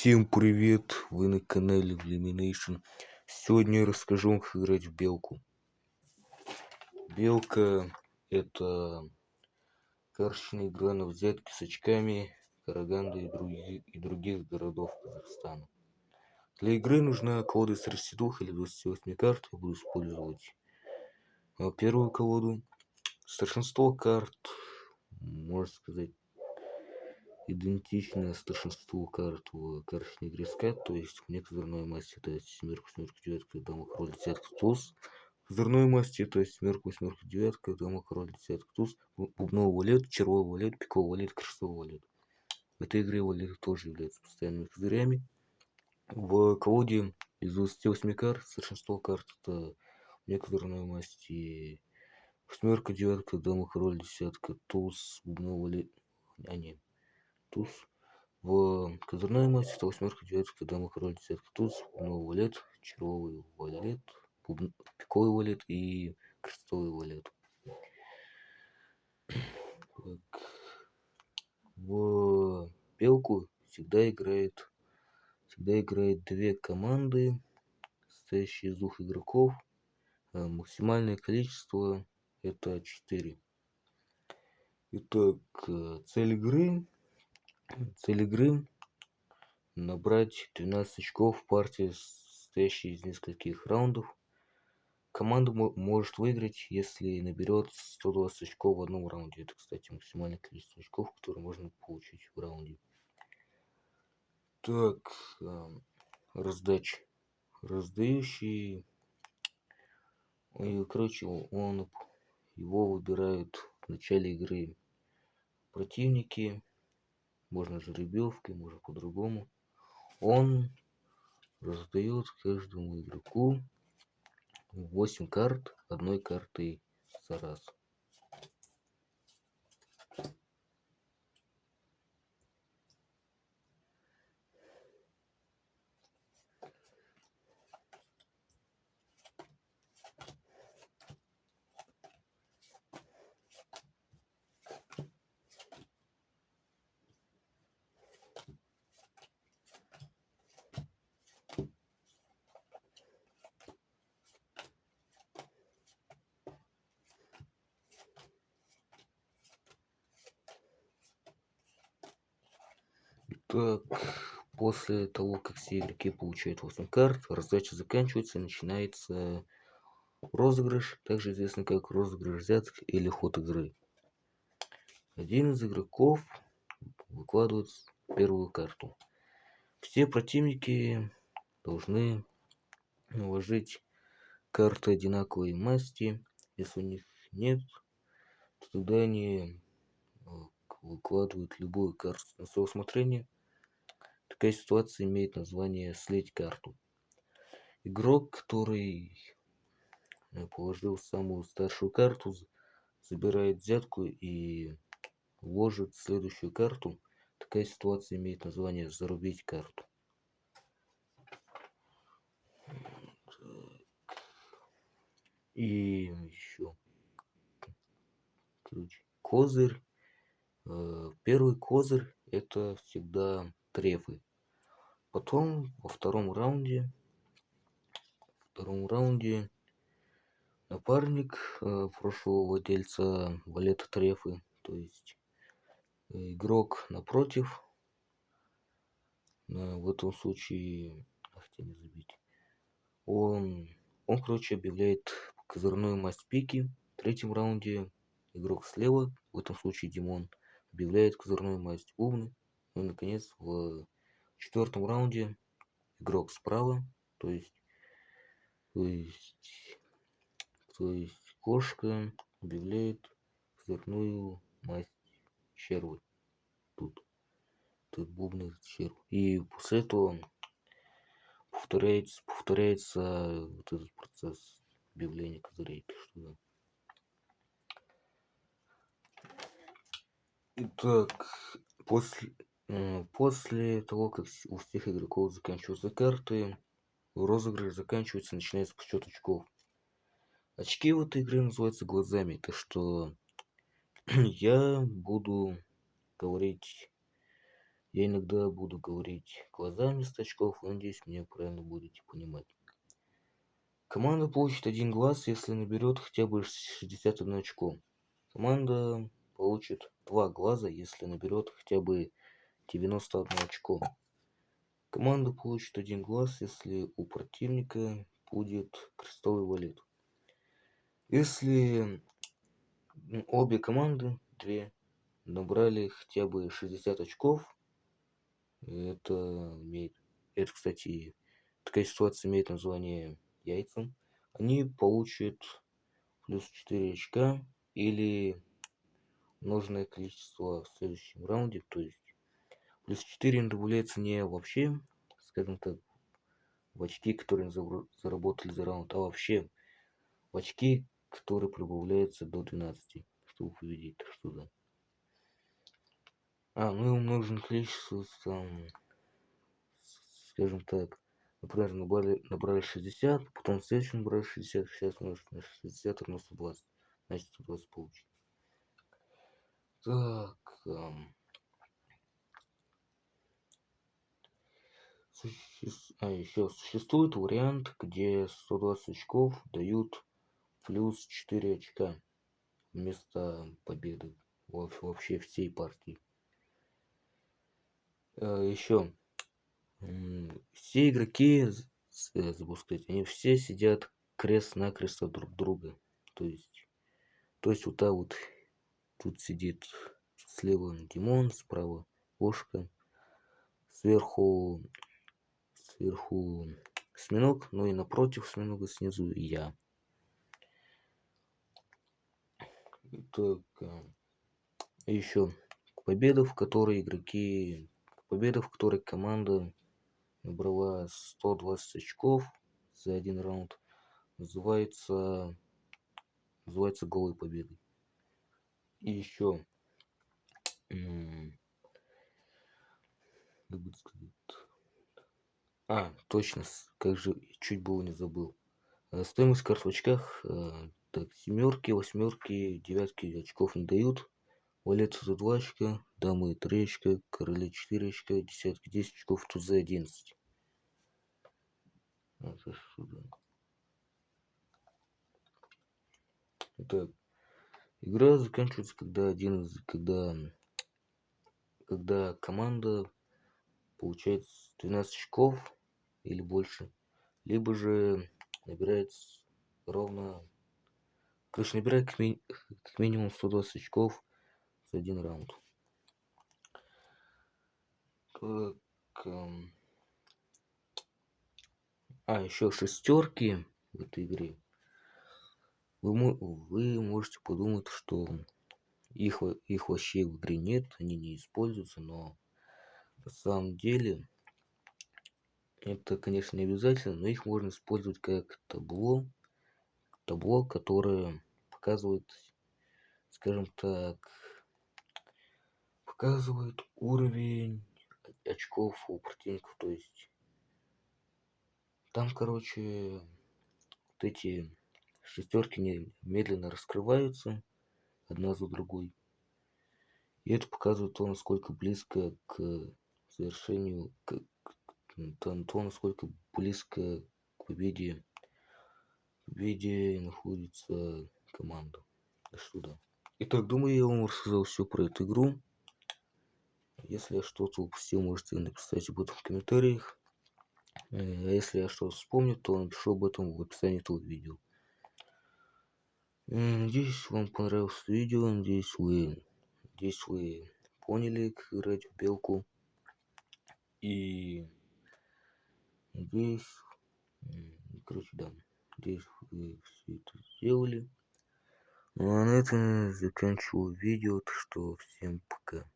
Всем привет! Вы на канале Illumination. Сегодня я расскажу вам, как играть в белку. Белка — это карточная игра на взятки с очками Караганды и других городов Казахстана. Для игры нужна колода из 32 или 28 карт. Я буду использовать первую колоду. Старшинство карт, можно сказать, идентичное старшинству карт в карточной игре скат, то есть мне козырной масти это семерка, семерка, девятка, дама, король, десятка, туз. Козырной масти это семерка, восьмерка, девятка, дама, король, десятка, туз. Бубновый валет, червовой валет, пиковый валет, крестовый валет. В этой игре валеты тоже являются постоянными козырями. В колоде из 28 карт, старшинство карт это мне козырной масти восьмерка, девятка, дама, король, десятка, туз, бубновый валет, туз. В козырной масти это восьмерка, девятка, дама, король, десятка, туз, бубновый валет, червовый валет, пиковый валет и крестовый валет. В белку всегда играет две команды, состоящие из двух игроков. Максимальное количество это 4. Итак, цель игры набрать 12 очков в партии, состоящей из нескольких раундов. Команда может выиграть, если наберет 120 очков в одном раунде. Это, кстати, максимальное количество очков, которые можно получить в раунде. Так, раздача. Раздающий, короче, его выбирают в начале игры противники. Можно жеребьевкой, можно по-другому. Он раздает каждому игроку 8 карт, одной картой за раз. Так, после того, как все игроки получают 8 карт, раздача заканчивается и начинается розыгрыш, также известный как розыгрыш взяток или ход игры. Один из игроков выкладывает первую карту. Все противники должны наложить карты одинаковой масти. Если у них нет, то тогда они выкладывают любую карту на свое усмотрение. Такая ситуация имеет название «слить карту». Игрок, который положил самую старшую карту, забирает взятку и ложит следующую карту. Такая ситуация имеет название «зарубить карту». И еще, козырь. Первый козырь это всегда трефы. Потом во втором раунде напарник прошлого владельца валета трефы, то есть игрок напротив, в этом случае он короче объявляет козырную масть пики. В третьем раунде игрок слева, в этом случае Димон, объявляет козырную масть бубны. Ну и наконец в четвертом раунде игрок справа, то есть кошка объявляет козырную масть червы. Тут бубны червь. И после этого повторяется вот этот процесс объявления козырей. Итак, после того, как у всех игроков заканчиваются карты, розыгрыш заканчивается, начинается подсчет очков. Очки в этой игре называются глазами. Это что я буду говорить Я иногда буду говорить глазами вместо очков, но надеюсь, меня правильно будете понимать. Команда получит 1 глаз, если наберет хотя бы 61 очко. Команда получит 2 глаза, если наберет хотя бы 91 очко. Команда получит 1 глаз, если у противника будет крестовый валет. Если обе команды, две, набрали хотя бы 60 очков, это, кстати, такая ситуация имеет название яйцам, они получат плюс 4 очка или нужное количество в следующем раунде, то есть плюс 4 добавляется не вообще, скажем так, в очки, которые заработали за раунд, а вообще в очки, которые прибавляются до 12, чтобы победить. Так что да. Ну и умножим количество, там, скажем так, например, набрали 60, потом в следующем набрали 60, сейчас умножить на 60 равно 120, значит 120 получится. Так, еще существует вариант, где 120 очков дают плюс 4 очка вместо победы вообще всей партии. Еще все игроки, забыл сказать, они все сидят крест-накрест от друг друга. То есть вот так вот тут сидит слева Димон, справа Кошка, сверху Осьминог, ну и напротив Осьминога снизу я. Так, еще победа, в которой команда набрала 120 очков за 1 раунд, называется голой победой. И еще, как бы сказать, точно, как же, чуть было не забыл. Стоимость карт в очках, так, 7, 8, 9 очков не дают. Валет за 2 очка, дамы 3 очка, короли 4 очка, десятки 10 очков, тузы 11. Так, игра заканчивается, когда команда получает 12 очков или больше, либо же набирает как минимум 120 очков за 1 раунд. Так, еще шестерки в этой игре. Вы можете подумать, что их вообще в игре нет, они не используются, но на самом деле это, конечно, не обязательно, но их можно использовать как табло, которое показывает, скажем так, уровень очков у противников. То есть там, короче, вот эти шестерки медленно раскрываются одна за другой. И это показывает то, насколько близко к завершению, насколько близко к победе находится команда. Сюда. Итак, думаю, я вам рассказал все про эту игру. Если я что-то упустил, можете написать об этом в комментариях. А если я что-то вспомню, то напишу об этом в описании этого видео. Надеюсь, вам понравилось видео. Надеюсь, вы поняли, как играть в белку. И надеюсь, надеюсь, вы все это сделали. Ну а на этом заканчиваю видео. Так что всем пока.